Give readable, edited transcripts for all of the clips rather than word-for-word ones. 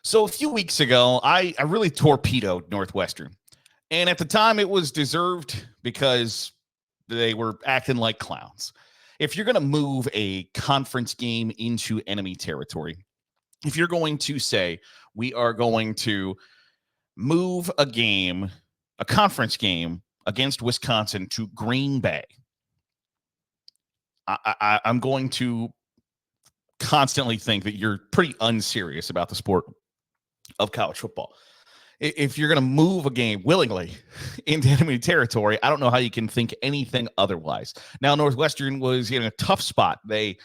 So a few weeks ago, I really torpedoed Northwestern. And at the time, it was deserved because they were acting like clowns. If you're going to move a conference game into enemy territory, if you're going to say, we are going to move a conference game against Wisconsin to Green Bay, I'm going to constantly think that you're pretty unserious about the sport of college football. If you're going to move a game willingly into enemy territory, I don't know how you can think anything otherwise. Now, Northwestern was in a tough spot. They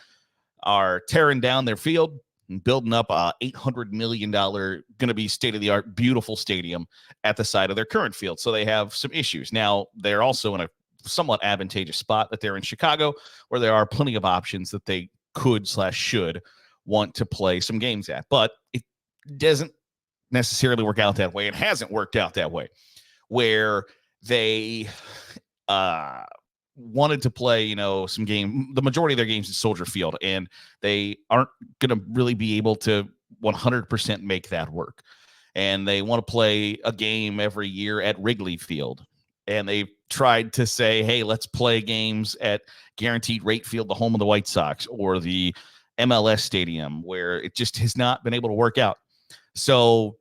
are tearing down their field and building up a $800 million, going to be state-of-the-art, beautiful stadium at the side of their current field. So they have some issues. Now, they're also in a somewhat advantageous spot that they're in Chicago, where there are plenty of options that they could/should want to play some games at. But it doesn't necessarily work out that way. It hasn't worked out that way, where they wanted to play, some game. The majority of their games is Soldier Field, and they aren't going to really be able to 100% make that work. And they want to play a game every year at Wrigley Field. And they tried to say, hey, let's play games at Guaranteed Rate Field, the home of the White Sox, or the MLS Stadium, where it just has not been able to work out. So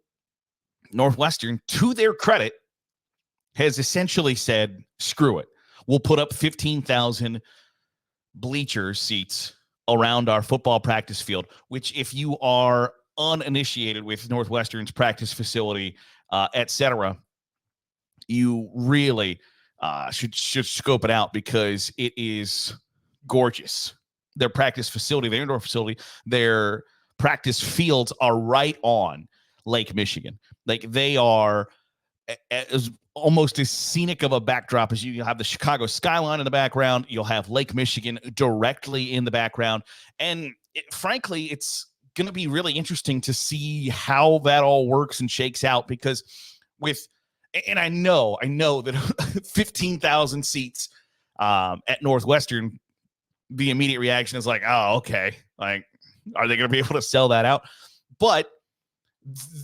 Northwestern, to their credit, has essentially said, screw it. We'll put up 15,000 bleacher seats around our football practice field, which if you are uninitiated with Northwestern's practice facility, etc., you really should scope it out, because it is gorgeous. Their practice facility, their indoor facility, their practice fields are right on Lake Michigan. Like, they are as almost as scenic of a backdrop as you'll have the Chicago skyline in the background. You'll have Lake Michigan directly in the background. And frankly, it's going to be really interesting to see how that all works and shakes out, because and I know that 15,000 seats at Northwestern, the immediate reaction is like, oh, okay. Like, are they going to be able to sell that out? But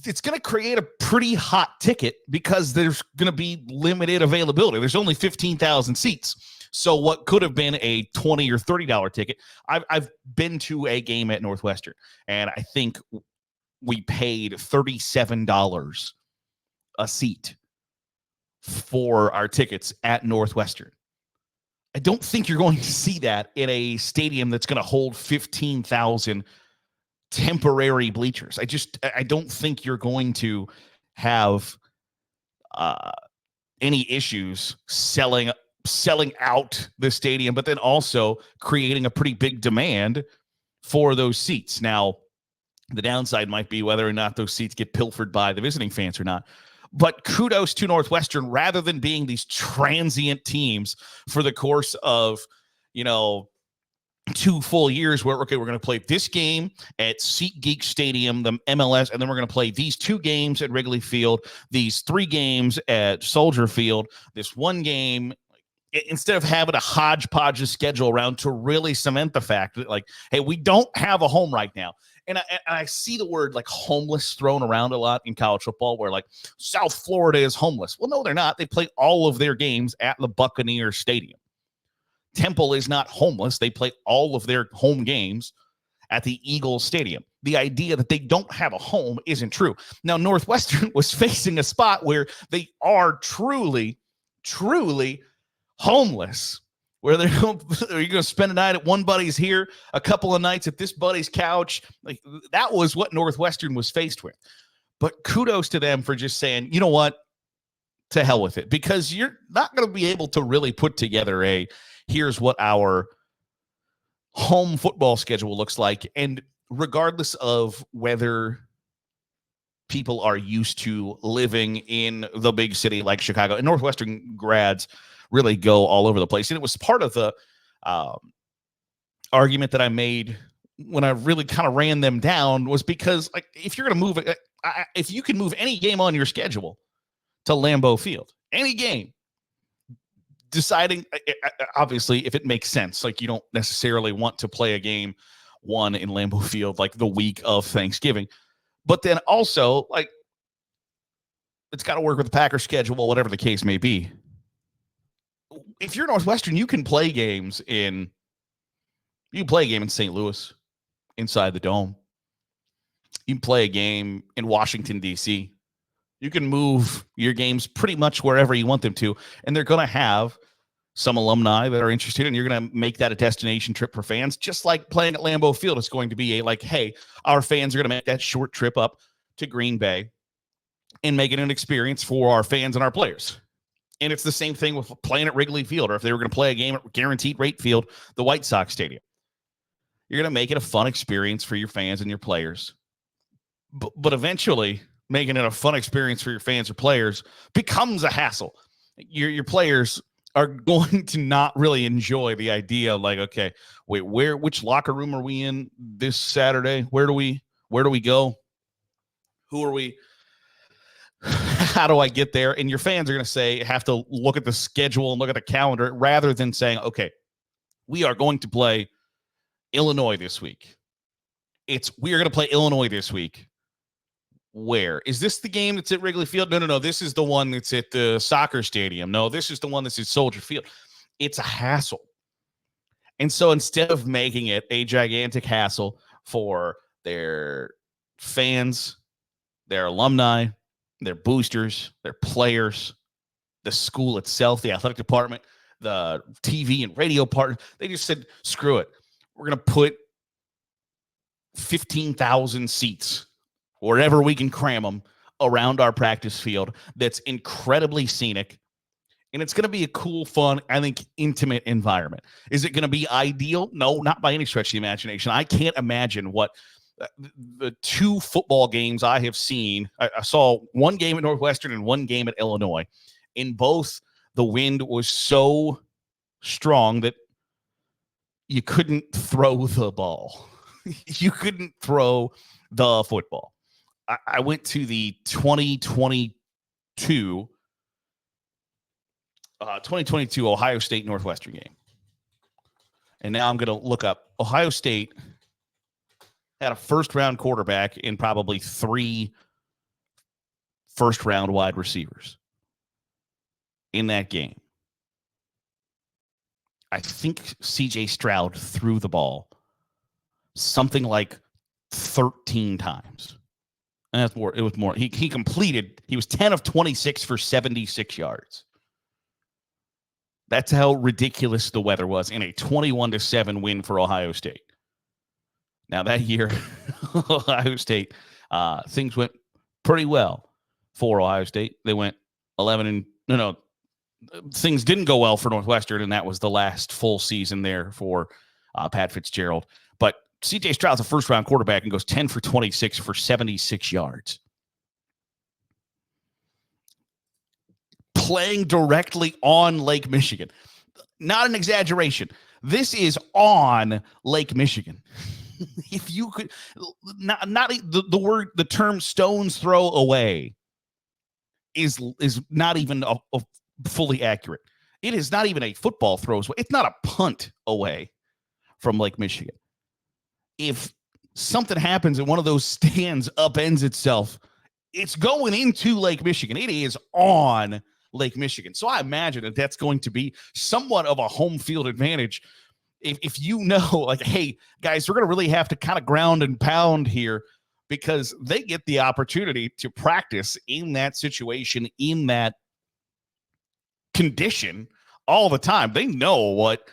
it's going to create a pretty hot ticket, because there's going to be limited availability. There's only 15,000 seats. So what could have been a $20 or $30 ticket, I've been to a game at Northwestern, and I think we paid $37 a seat for our tickets at Northwestern. I don't think you're going to see that in a stadium that's going to hold 15,000 temporary bleachers. I don't think you're going to have any issues selling out the stadium, but then also creating a pretty big demand for those seats. Now, the downside might be whether or not those seats get pilfered by the visiting fans or not. But kudos to Northwestern, rather than being these transient teams for the course of, 2 full years where, okay, we're going to play this game at SeatGeek Stadium, the MLS, and then we're going to play these 2 games at Wrigley Field, these 3 games at Soldier Field, this 1 game, instead of having a hodgepodge of schedule around to really cement the fact that, like, hey, we don't have a home right now. And I see the word like homeless thrown around a lot in college football, where like South Florida is homeless. Well, no, they're not. They play all of their games at the Buccaneer Stadium. Temple is not homeless. They play all of their home games at the Eagles Stadium. The idea that they don't have a home isn't true. Now, Northwestern was facing a spot where they are truly, truly homeless, where they're going to spend a night at one buddy's here, a couple of nights at this buddy's couch. Like, that was what Northwestern was faced with. But kudos to them for just saying, you know what, to hell with it, because you're not going to be able to really put together here's what our home football schedule looks like. And regardless of whether people are used to living in the big city like Chicago, and Northwestern grads really go all over the place. And it was part of the argument that I made when I really kind of ran them down, was because, like, if you're going to move, if you can move any game on your schedule to Lambeau Field, any game, deciding, obviously, if it makes sense, like, you don't necessarily want to play a game 1 in Lambeau Field like the week of Thanksgiving, But then also, like, it's got to work with the Packers schedule, whatever the case may be. If you're Northwestern, you can play games in St. Louis, inside the Dome. You can play a game in Washington, D.C. You can move your games pretty much wherever you want them to, and they're going to have some alumni that are interested, and you're going to make that a destination trip for fans, just like playing at Lambeau Field. It's going to be hey, our fans are going to make that short trip up to Green Bay and make it an experience for our fans and our players. And it's the same thing with playing at Wrigley Field, or if they were going to play a game at Guaranteed Rate Field, the White Sox Stadium. You're going to make it a fun experience for your fans and your players. But eventually, making it a fun experience for your fans or players becomes a hassle. Your players are going to not really enjoy the idea of okay, wait, which locker room are we in this Saturday? Where do we go? Who are we? How do I get there? And your fans are going to have to look at the schedule and look at the calendar rather than saying, okay, we are going to play Illinois this week. We are going to play Illinois this week. Where? Is this the game that's at Wrigley Field? No. This is the one that's at the soccer stadium. No, this is the one that's at Soldier Field. It's a hassle. And so instead of making it a gigantic hassle for their fans, their alumni, their boosters, their players, the school itself, the athletic department, the TV and radio partner, they just said, screw it. We're going to put 15,000 seats wherever we can cram them around our practice field. That's incredibly scenic. And it's going to be a cool, fun, I think, intimate environment. Is it going to be ideal? No, not by any stretch of the imagination. I can't imagine what the two football games I have seen. I saw one game at Northwestern and one game at Illinois. In both, the wind was so strong that you couldn't throw the ball. You couldn't throw the football. I went to the 2022 Ohio State Northwestern game. And now I'm going to look up. Ohio State had a first-round quarterback and probably 3 first-round wide receivers in that game. I think C.J. Stroud threw the ball something like 13 times. And that's more. It was more. He completed. He was 10 of 26 for 76 yards. That's how ridiculous the weather was in a 21-7 win for Ohio State. Now that year, Ohio State, things went pretty well for Ohio State. They went 11 and things didn't go well for Northwestern, and that was the last full season there for Pat Fitzgerald. But C.J. Stroud's a first-round quarterback and goes 10 for 26 for 76 yards. Playing directly on Lake Michigan. Not an exaggeration. This is on Lake Michigan. If you could, not the term stone's throw away is not even a fully accurate. It is not even a football throw away. It's not a punt away from Lake Michigan. If something happens and one of those stands upends itself, it's going into Lake Michigan. It is on Lake Michigan. So I imagine that that's going to be somewhat of a home field advantage. If you know, hey, guys, we're going to really have to kind of ground and pound here, because they get the opportunity to practice in that situation, in that condition all the time. They know what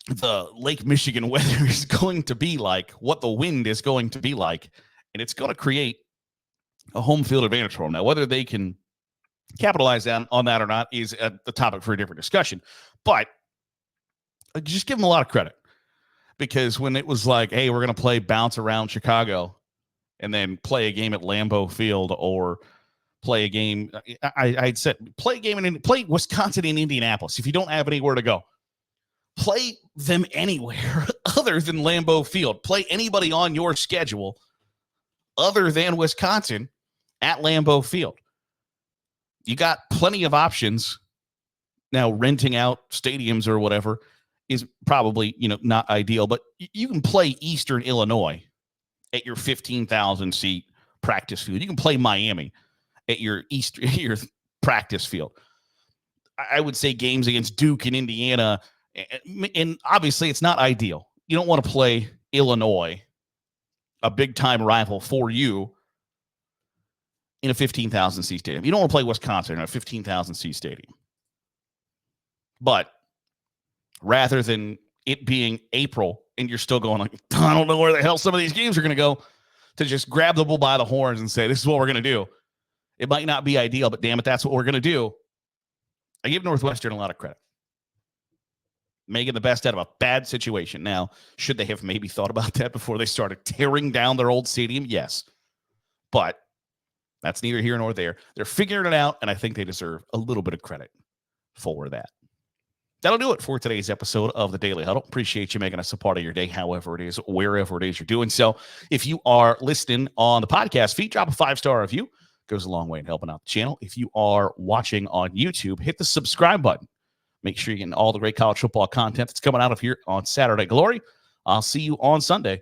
the Lake Michigan weather is going to be like, what the wind is going to be like, and it's going to create a home field advantage for them. Now, whether they can capitalize on that or not is the topic for a different discussion, but just give them a lot of credit, because when it was hey, we're going to play bounce around Chicago and then play a game at Lambeau Field, or play a game, I'd said play a game play Wisconsin in Indianapolis. If you don't have anywhere to go, play them anywhere other than Lambeau Field. Play anybody on your schedule other than Wisconsin at Lambeau Field. You got plenty of options. Now, renting out stadiums or whatever is probably, not ideal, but you can play Eastern Illinois at your 15,000 seat practice field. You can play Miami at your practice field. I would say games against Duke and Indiana, and obviously it's not ideal. You don't want to play Illinois, a big-time rival for you, in a 15,000 seat stadium. You don't want to play Wisconsin in a 15,000 seat stadium. But rather than it being April and you're still going like, I don't know where the hell some of these games are going to go, to just grab the bull by the horns and say, this is what we're going to do. It might not be ideal, but damn it, that's what we're going to do. I give Northwestern a lot of credit. Making the best out of a bad situation. Now, should they have maybe thought about that before they started tearing down their old stadium? Yes. But that's neither here nor there. They're figuring it out, and I think they deserve a little bit of credit for that. That'll do it for today's episode of the Daily Huddle. Appreciate you making us a part of your day, however it is, wherever it is you're doing so. If you are listening on the podcast feed, drop a 5-star review. Goes a long way in helping out the channel. If you are watching on YouTube, hit the subscribe button. Make sure you're getting all the great college football content that's coming out of here on Saturday Glory. I'll see you on Sunday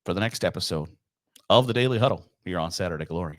for the next episode of the Daily Huddle here on Saturday Glory.